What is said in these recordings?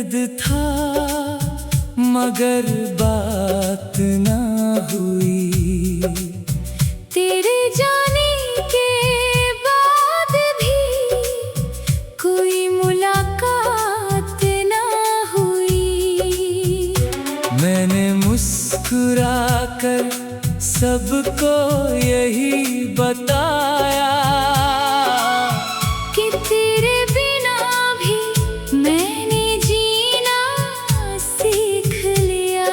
दर्द था मगर बात ना हुई। तेरे जाने के बाद भी कोई मुलाकात ना हुई। मैंने मुस्कुरा कर सबको यही बताया कि तेरे बिना भी मैंने जीना सीख लिया।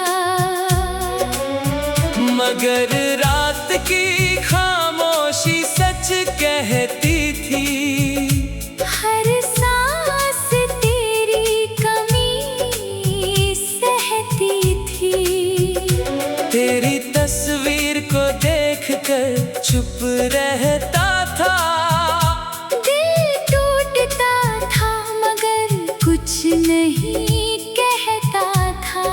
मगर रात की खामोशी सच कहती थी। हर सांस तेरी कमी सहती थी। तेरी तस्वीर को देखकर चुप रहता था। दिल टूटता था मगर कुछ नहीं कहता था।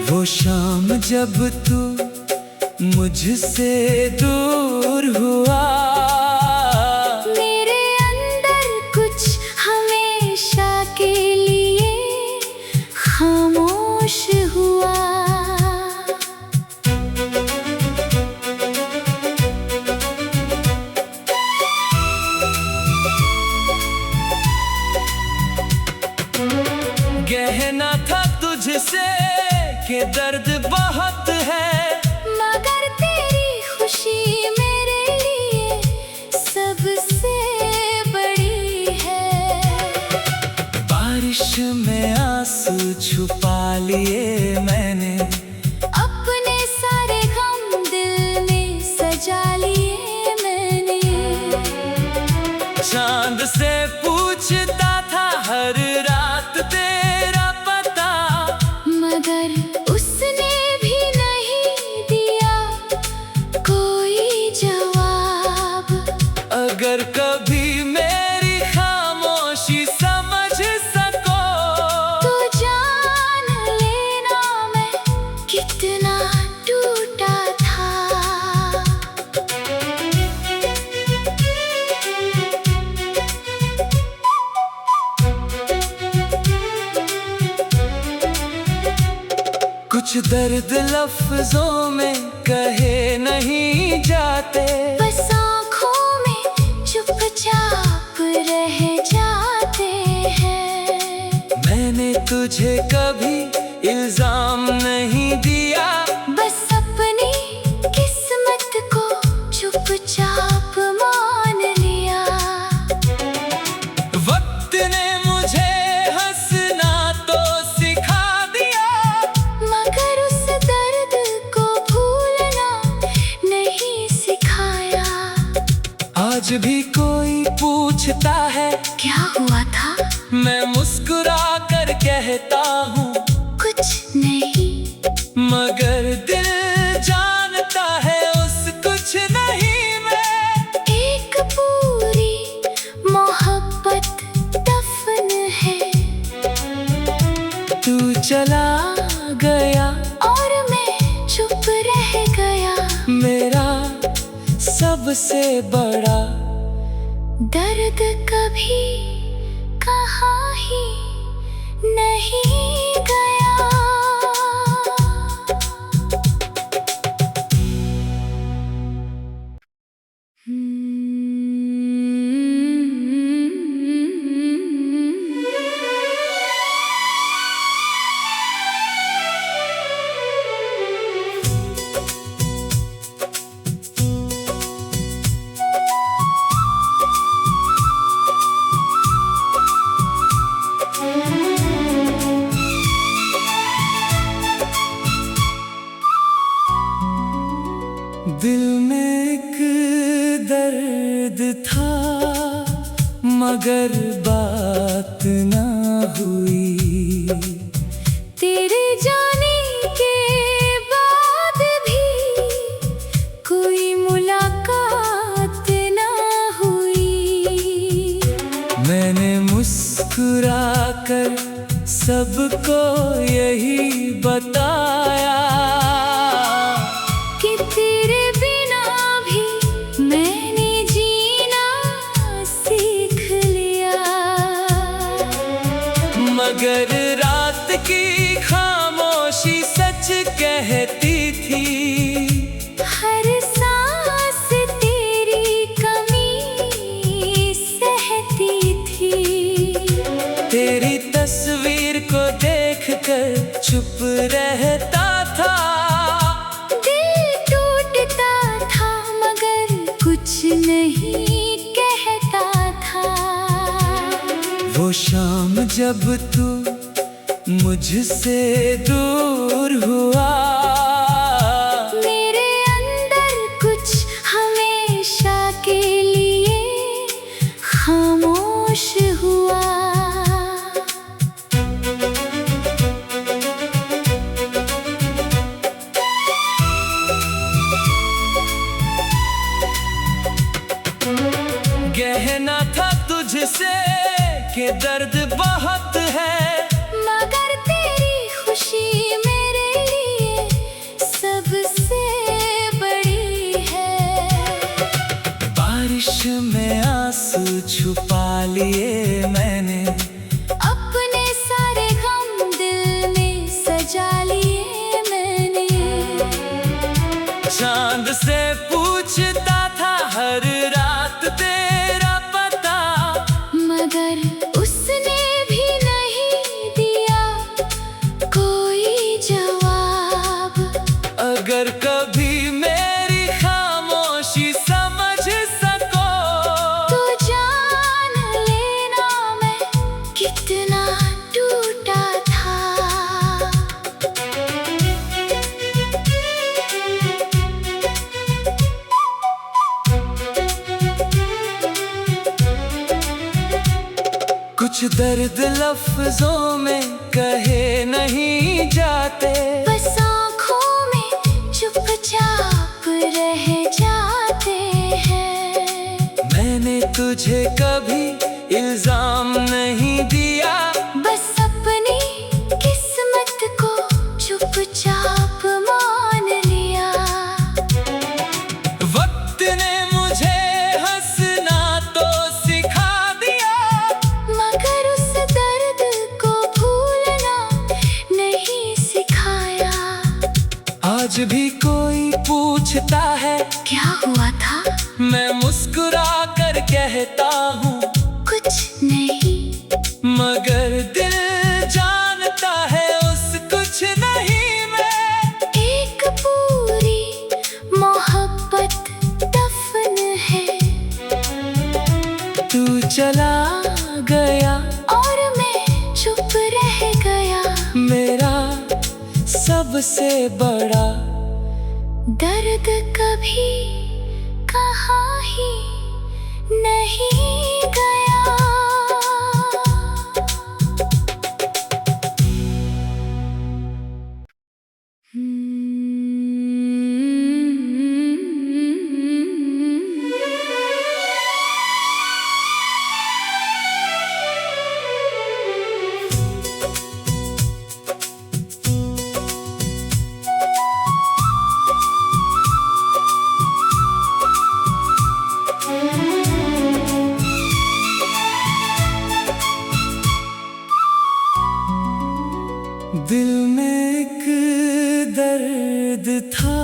वो शाम जब तू मुझसे दूर हुआ, मेरे अंदर कुछ हमेशा के लिए खामोश हुआ। कहना था तुझसे कि दर्द बहुत है, मगर तेरी खुशी मेरे लिए सबसे बड़ी है। बारिश में आंसू छुपा लिए मैंने, अपने सारे गम दिल में सजा लिए मैंने। चांद से पूछता था हर रात तेरा पता, मगर उसने भी नहीं दिया कोई जवाब। अगर कभी मेरी खामोशी समझ सको तो जान लेना मैं कितना टूटा था। कुछ दर्द लफ्जों में कहे नहीं जाते, बस आँखों में चुपचाप रह जाते हैं। मैंने तुझे कभी इल्जाम नहीं दिया, बस अपनी किस्मत को चुपचाप मान लिया। वक्त ने मुझे हंसना तो सिखा दिया, मगर उस दर्द को भूलना नहीं सिखाया। आज भी कोई पूछता है क्या हुआ था, मैं मुस्कुरा कर कहता हूँ कुछ नहीं। मगर दिल जानता है उस कुछ नहीं में। एक पूरी मोहब्बत दफन है। तू चला गया और मैं चुप रह गया। मेरा सबसे बड़ा दर्द कभी कहाँ ही नहीं गया। दिल में एक दर्द था मगर बात ना हुई। तेरे जाने के बाद भी कोई मुलाकात ना हुई। मैंने मुस्कुरा कर सबको यही बताया कि तेरे बिना भी मैंने जीना सीख लिया। मगर रात की खामोशी सच कहती थी। हर सांस तेरी कमी सहती थी। तेरी तस्वीर को देखकर चुप रहता था। दिल टूटता था मगर कुछ नहीं कहता था। वो शाम जब तू मुझसे दूर हुआ, मेरे अंदर कुछ हमेशा के लिए खामोश हुआ। कहना था तुझसे कि दर्द बहुत है, मगर तेरी खुशी मेरे लिए सबसे बड़ी है। बारिश में आंसू छुपा लिए मैंने, अपने सारे गम दिल में सजा लिए मैंने। चांद से पूछता था हर रात तेरा पता, मगर उसने भी नहीं दिया कोई जवाब। अगर कभी मेरी खामोशी समझ सको, तो जान लेना मैं कितना टूटा था। कुछ दर्द लफ्जों में कहे नहीं जाते, बस आँखों में चुपचाप रह जाते हैं। मैंने तुझे कभी इल्जाम नहीं दिया, बस अपनी किस्मत को चुपचाप मान लिया। वक्त ने मुझे हंसना तो सिखा दिया, मगर उस दर्द को भूलना नहीं सिखाया। आज भी कोई पूछता है क्या हुआ था, मैं मुस्कुरा कर कहता हूँ कुछ नहीं। मगर दिल जानता है उस कुछ नहीं में। एक पूरी मोहब्बत दफन है। तू चला गया और मैं चुप रह गया। मेरा सबसे बड़ा दर्द कभी कहाँ ही नहीं गया। दिल में एक दर्द था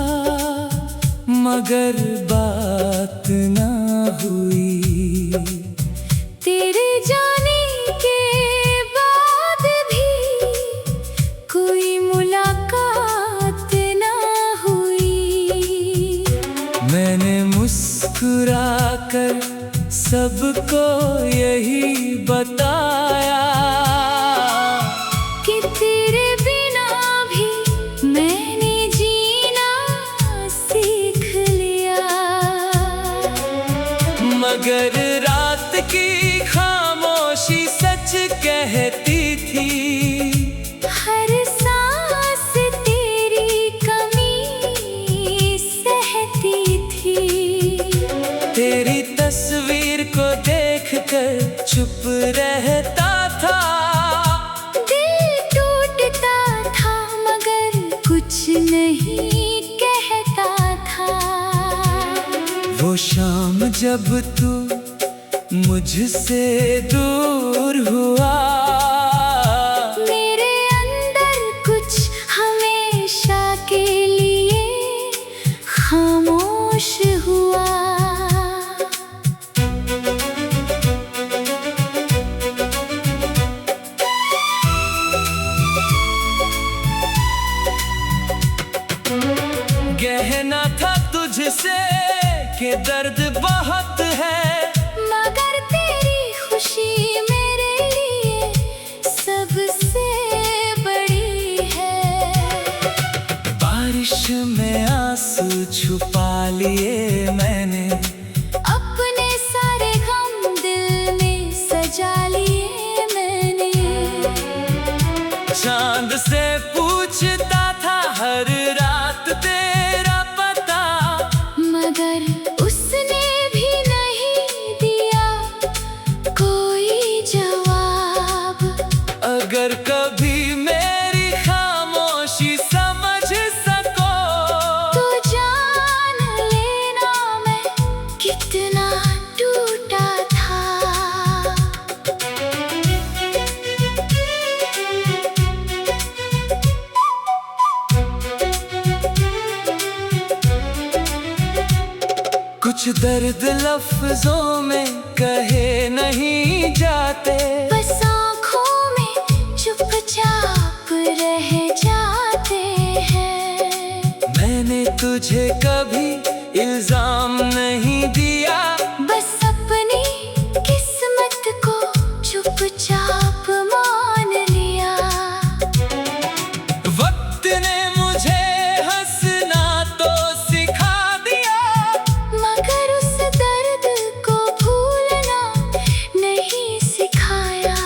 मगर बात ना हुई। तेरे जाने के बाद भी कोई मुलाकात ना हुई। मैंने मुस्कुरा कर सबको यही बताया कि तेरे बिना भी मैंने जीना सीख लिया। मगर रात की खामोशी सच कहती थी। हर सांस तेरी कमी सहती थी। तेरी तस्वीर को देखकर चुप रहता था। दिल टूटता था मगर कुछ नहीं कहता था। वो शाम जब तू मुझसे दूर हुआ, तुझसे कि दर्द बहुत है, मगर तेरी खुशी मेरे लिए सबसे बड़ी है। बारिश में आंसू छुपा लिए मैंने, अपने सारे गम दिल में सजा लिए मैंने। चांद से पूछता था हर रात तेरा पता, मगर उसने भी नहीं दिया कोई जवाब। अगर कभी मेरी खामोशी समझ सको, तो जान लेना मैं कितना टूटा था। कुछ दर्द लफ्जों में कहे नहीं जाते, बस आँखों में चुपचाप रह जाते हैं। मैंने तुझे कभी इल्जाम नहीं दिया, बस अपनी किस्मत को चुपचाप मान लिया। वक्त ने मुझे हंसना तो सिखा दिया, मगर उस दर्द को भूलना नहीं सिखाया।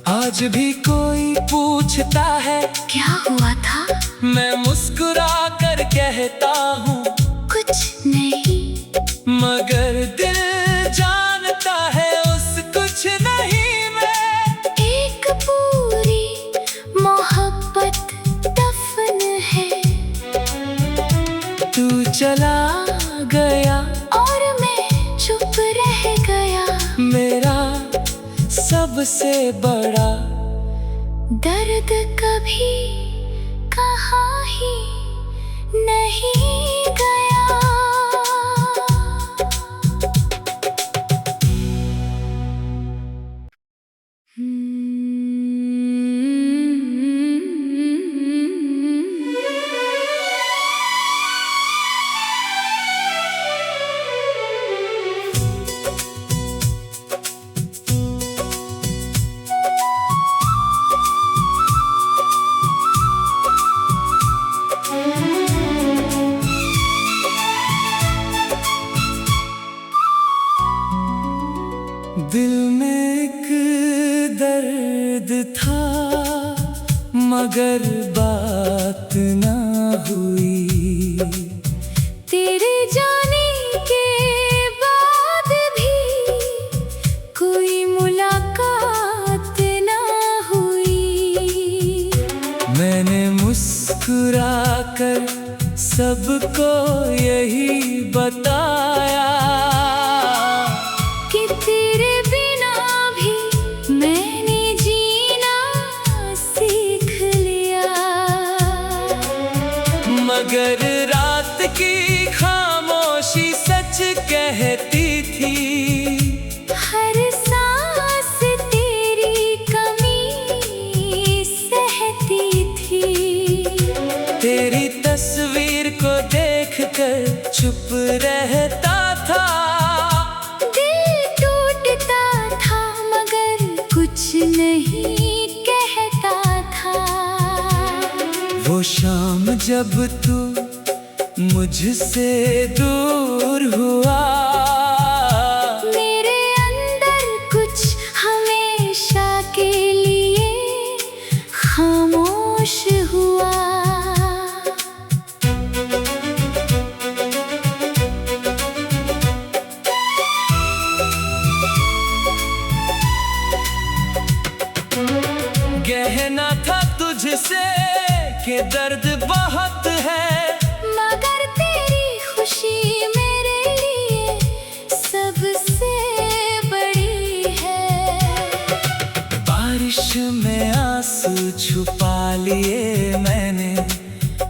आज भी कोई पूछता है क्या हुआ था, मैं मुस्कुरा कर कहता हूँ कुछ नहीं। मगर दिल जानता है उस कुछ नहीं में। एक पूरी मोहब्बत दफन है। तू चला गया और मैं चुप रह गया। मेरा सबसे बड़ा दर्द कभी कहाँ ही नहीं गया। दिल में एक दर्द था, मगर बात ना हुई। तेरे जाने के बाद भी कोई मुलाकात ना हुई। मैंने मुस्कुरा कर सबको यही बताया कि तेरे बिना भी मैंने जीना सीख लिया। मगर रात की खामोशी सच कहती थी, हर सांस तेरी कमी सहती थी। तेरी तस्वीर को देखकर चुप रहता था। दिल टूटता था मगर कुछ नहीं कहता था। वो शाम जब तू मुझसे दूर हुआ, मेरे अंदर कुछ हमेशा के लिए खामोश हुआ। कहना था तुझसे कि दर्द बहुत है, मगर तेरी खुशी मेरे लिए सबसे बड़ी है। बारिश में आंसू छुपा लिए मैंने,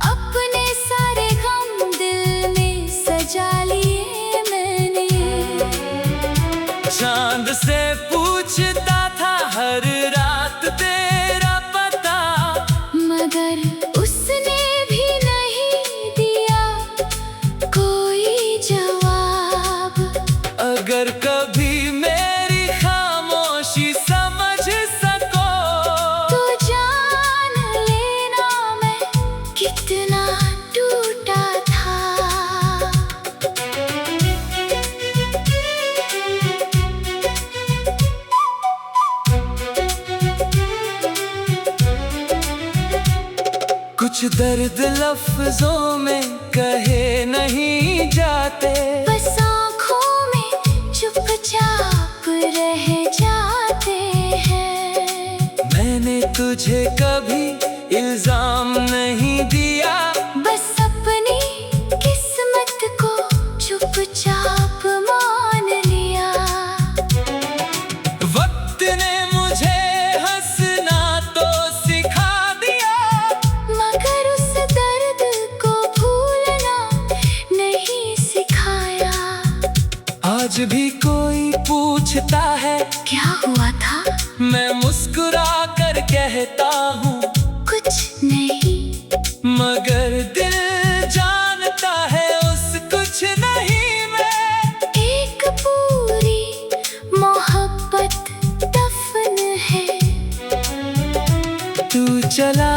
अपने सारे गम दिल में सजा लिए मैंने। चांद से पूछता था हर रात तेरा पता, मगर उसने भी नहीं दिया कोई कुछ दर्द लफ्जों में कहे नहीं जाते, बस आँखों में चुपचाप रह जाते हैं। मैंने तुझे कभी इल्जाम नहीं दिया, बस अपनी किस्मत को चुपचाप मान लिया। वक्त ने मुझे हंसना तो सिखा दिया, मगर उस दर्द को भूलना नहीं सिखाया। आज भी कोई पूछता है क्या हुआ था, मैं मुस्कुरा कर कहता हूँ कुछ नहीं, मगर दिल जानता है उस कुछ नहीं में। एक पूरी मोहब्बत दफन है। तू चला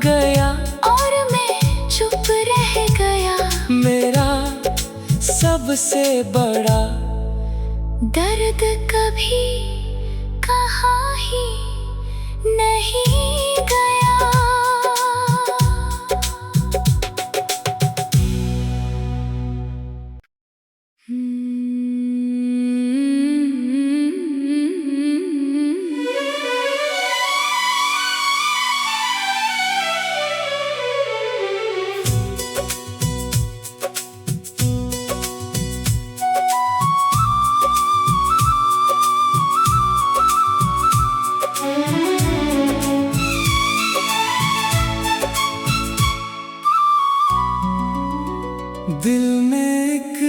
गया और मैं चुप रह गया, मेरा सबसे बड़ा दर्द कभी कहाँ ही नहीं गया। दिल में एक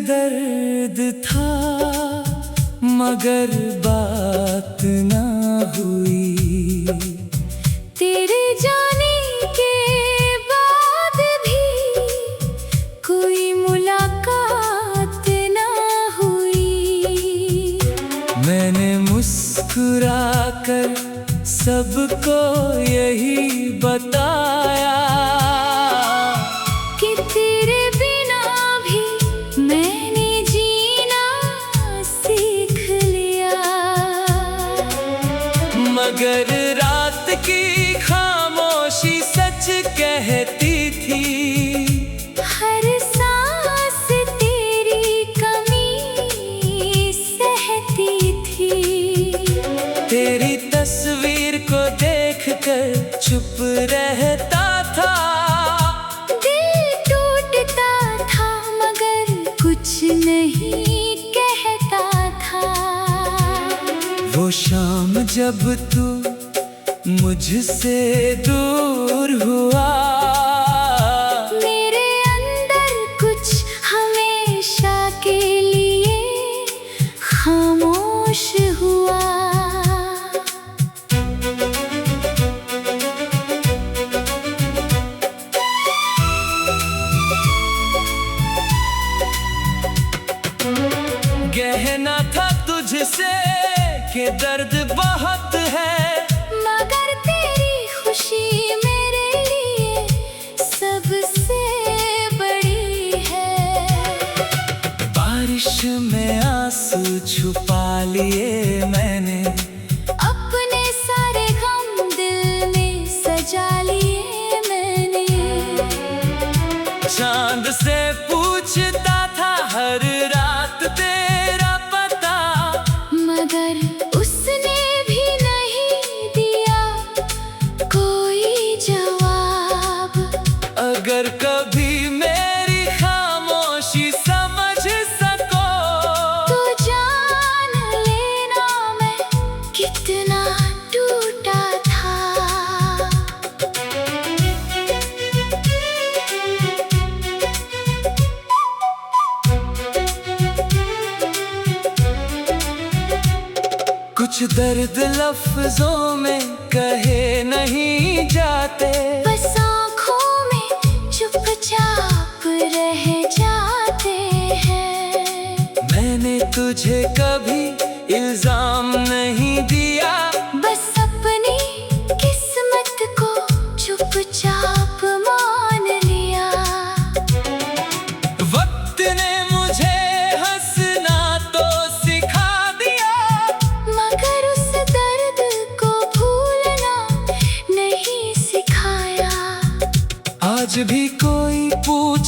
दर्द था, मगर बात ना हुई। तेरे जाने के बाद भी कोई मुलाकात ना हुई। मैंने मुस्कुरा कर सबको यही बताया कि तेरे बिना भी मैंने जीना सीख लिया। मगर रात की खामोशी सच कहती थी, हर सांस तेरी कमी सहती थी। तेरी तस्वीर को देखकर चुप रहता था। दिल टूटता था मगर कुछ नहीं कहता था। वो शाम जब तू मुझसे दूर हुआ, मेरे अंदर कुछ हमेशा के लिए खामोश हुआ। कहना था तुझसे कि दर्द बहुत है, मगर तेरी खुशी मेरे लिए सबसे बड़ी है। बारिश में आंसू छुपा लिए मैंने, अपने सारे गम दिल में सजा लिए मैंने। चांद से पूछता था हर रात तेरा पता, मगर उसने भी नहीं दिया कोई जवाब। अगर कभी मेरी खामोशी समझ सको, तो जान लेना मैं कितना टूटा था। कुछ दर्द लफ्जों में कहे नहीं जाते, बस आँखों में चुपचाप रह जाते हैं। मैंने तुझे कभी इल्जाम नहीं दिया, बस अपनी किस्मत को चुपचाप मान लिया। वक्त ने मुझे हंसना तो सिखा दिया, मगर उस दर्द को भूलना नहीं सिखाया।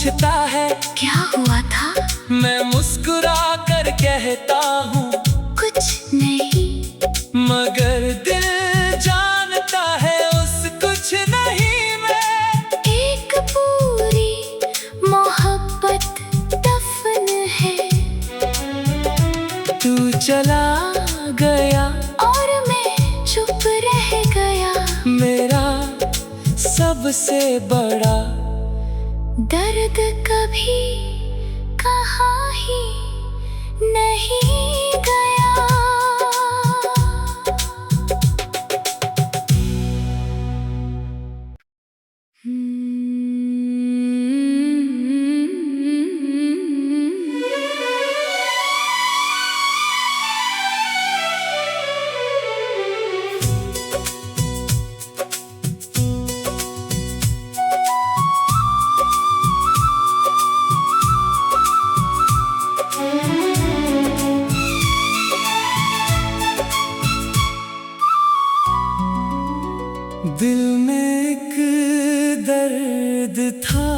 पूछता है क्या हुआ था? मैं मुस्कुरा कर कहता हूँ कुछ नहीं। मगर दिल जानता है उस कुछ नहीं में एक पूरी मोहब्बत दफन है। तू चला गया और मैं चुप रह गया। मेरा सबसे बड़ा दर्द कभी कहाँ ही नहीं गया। दिल में एक दर्द था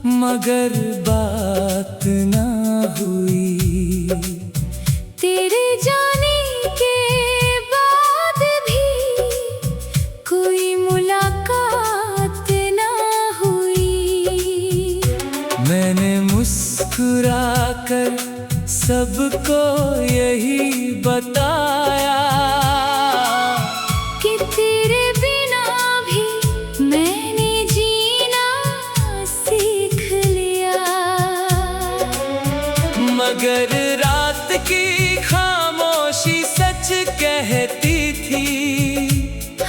मगर बात ना हुई। तेरे जाने के बाद भी कोई मुलाकात ना हुई। मैंने मुस्कुरा कर सबको यही बताया कि तेरे बिना भी मैंने जीना सीख लिया। मगर रात की खामोशी सच कहती थी।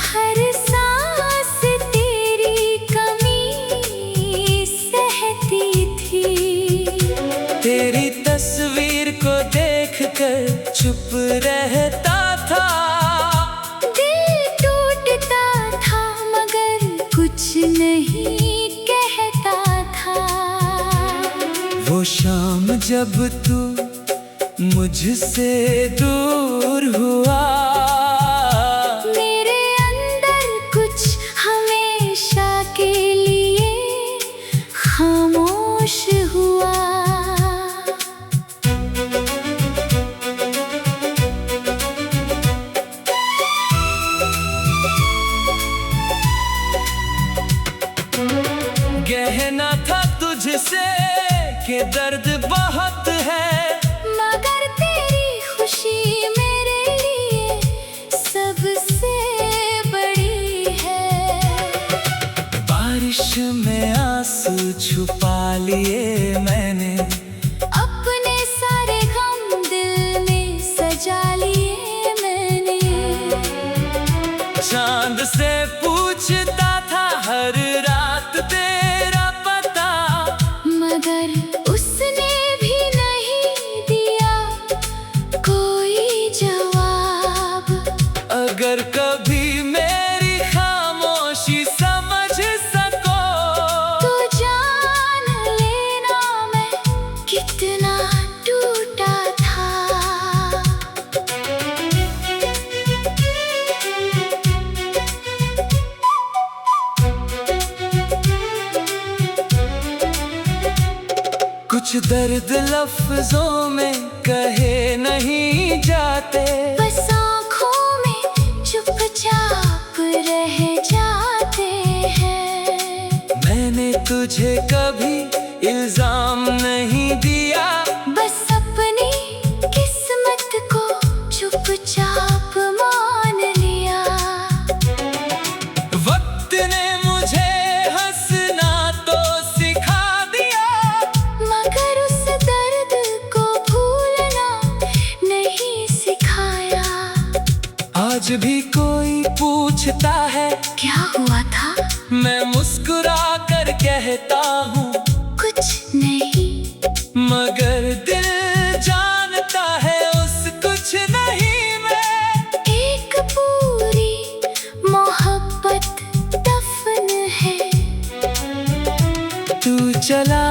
हर सांस तेरी कमी सहती थी। तेरी तस्वीर को देखकर चुप रहता था। दिल टूटता था मगर कुछ नहीं कहता था। वो शाम जब तू मुझसे दूर हुआ मेरे अंदर कुछ हमेशा के लिए खामोश हुआ। कहना था तुझसे कि दर्द बहुत है मगर तेरी खुशी मेरे लिए सबसे बड़ी है। बारिश में आंसू छुपा लिए मैंने। अपने सारे गम दिल में सजा लिए मैंने। चांद से पूछता था हर रात तेरा पता मगर उसने भी नहीं दिया कोई जवाब। अगर कभी मेरी खामोशी समझ सको तो जान लेना मैं कितना टूटा था। कुछ दर्द लफ्जों में कहे नहीं जाते। बस आँखों में चुपचाप रह जाते हैं। मैंने तुझे कभी इल्जाम नहीं दिया। बस अपनी किस्मत को चुपचाप मान लिया। वक्त ने मुझे हंसना तो सिखा दिया मगर उस दर्द को भूलना नहीं सिखाया। आज भी कोई पूछता है क्या हुआ था? मैं मुस्कुरा कर कहता हूँ कुछ नहीं। मगर दिल जानता है उस कुछ नहीं में एक पूरी मोहब्बत दफन है। तू चला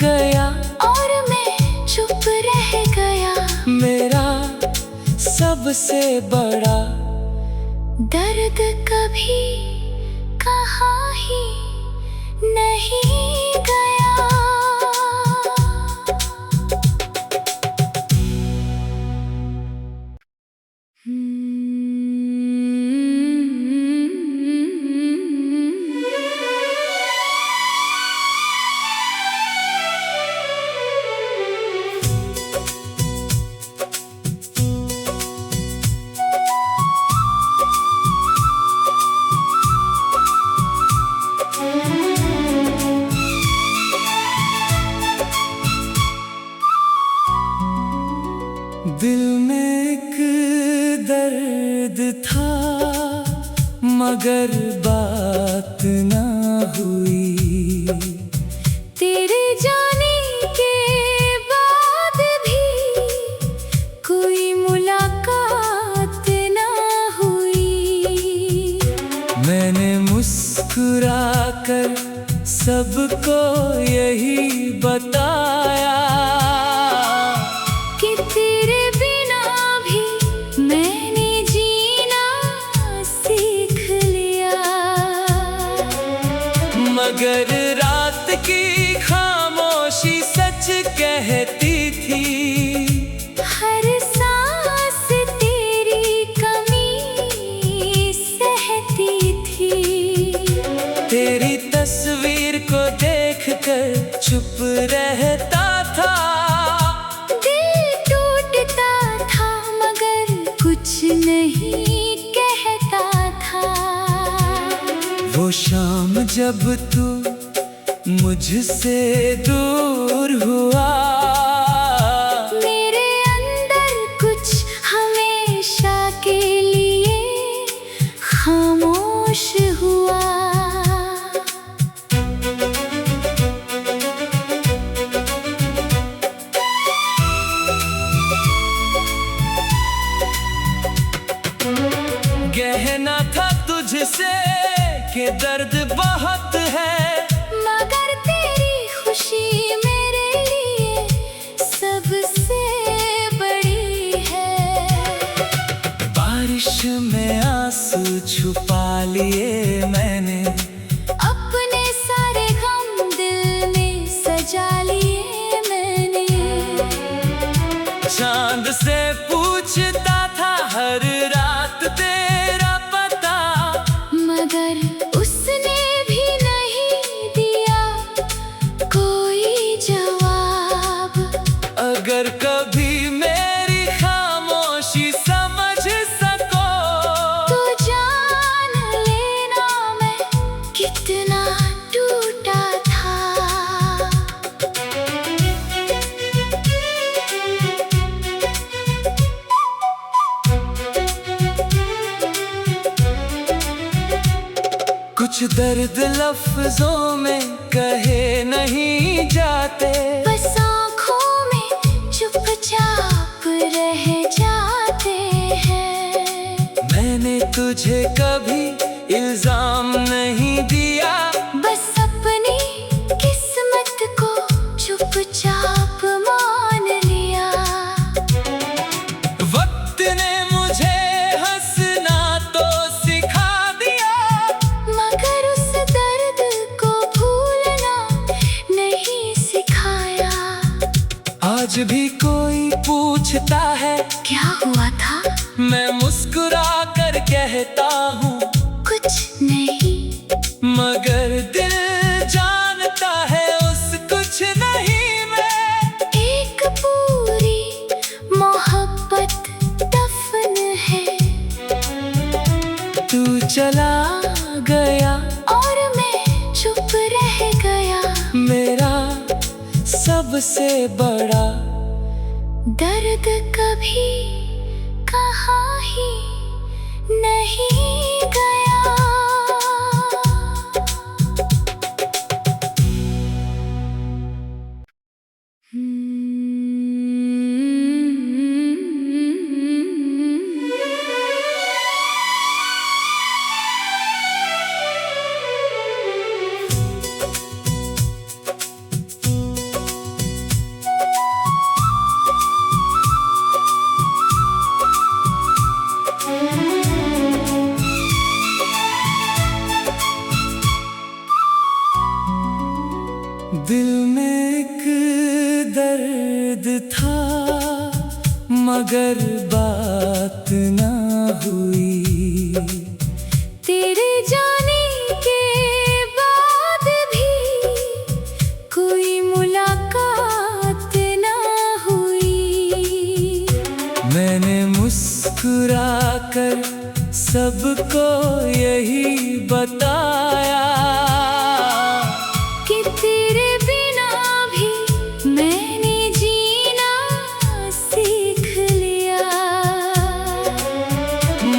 गया और मैं चुप रह गया। मेरा सबसे बड़ा दर्द कभी कहाँ ही नहीं गया। था मगर बात ना हुई। तेरे जाने के बाद भी कोई मुलाकात ना हुई। मैंने मुस्कुरा कर सबको यही बताया कि तेरे बिना भी मैंने जीना सीख लिया। मगर रात की खामोशी सच कहती थी। हर सांस तेरी कमी सहती थी। तेरी तस्वीर को देखकर चुप रहता था। दिल टूटता था मगर कुछ नहीं कहता था। वो शाम जब तू मुझसे दूर हुआ, मेरे अंदर कुछ हमेशा के लिए खामोश हुआ। कहना था तुझसे कि दर्द बहुत है, मगर तेरी खुशी मेरे लिए सबसे बड़ी है। बारिश में आंसू छुपा लिए मैंने, अपने सारे गम दिल में सजा लिए मैंने। चांद से पूछता था हर रात तेरा पता, मगर उसने भी नहीं दिया कोई जवाब। अगर कभी मेरी खामोशी समझ सको, तो जान लेना मैं कितना टूटा था। कुछ दर्द लफ्जों में कहे नहीं जाते, बस आँखों में चुपचाप रह जाते हैं। मैंने तुझे कभी इल्जाम नहीं दिया, बस अपनी किस्मत को चुपचाप मान लिया। वक्त ने मुझे हंसना तो सिखा दिया, मगर उस दर्द को भूलना नहीं सिखाया। आज भी कोई पूछता है क्या हुआ था, मैं मुस्कुरा कर कहता हूँ कुछ नहीं। मगर दिल जानता है उस कुछ नहीं में। एक पूरी मोहब्बत दफन है। तू चला गया और मैं चुप रह गया। मेरा सबसे बड़ा दर्द कभी कहाँ ही नहीं गया। दिल में एक दर्द था मगर बात ना हुई। तेरे जाने के बाद भी कोई मुलाकात ना हुई। मैंने मुस्कुरा कर सबको यही बताया कि तेरे बिना भी मैंने जीना सीख लिया।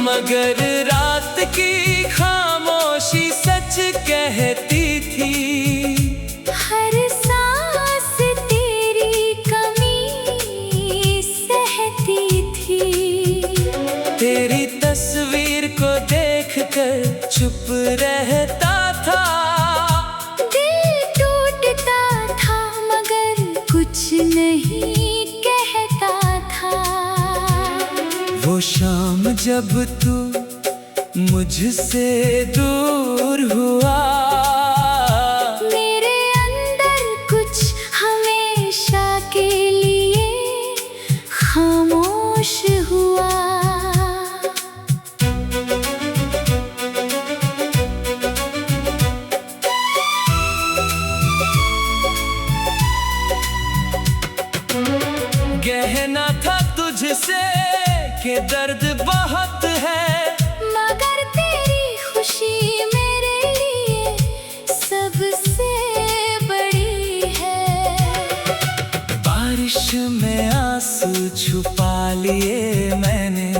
मगर हर रात की खामोशी सच कहती थी। हर सांस तेरी कमी सहती थी। तेरी तस्वीर को देखकर चुप रहता था। दिल टूटता था मगर कुछ नहीं कहता था। वो शाम जब तू मुझसे दूर हुआ, मेरे अंदर कुछ हमेशा के लिए खामोश हुआ। कहना था तुझसे कि दर्द बहुत है, मगर तेरी खुशी मेरे लिए सबसे बड़ी है। बारिश में आंसू छुपा लिए मैंने,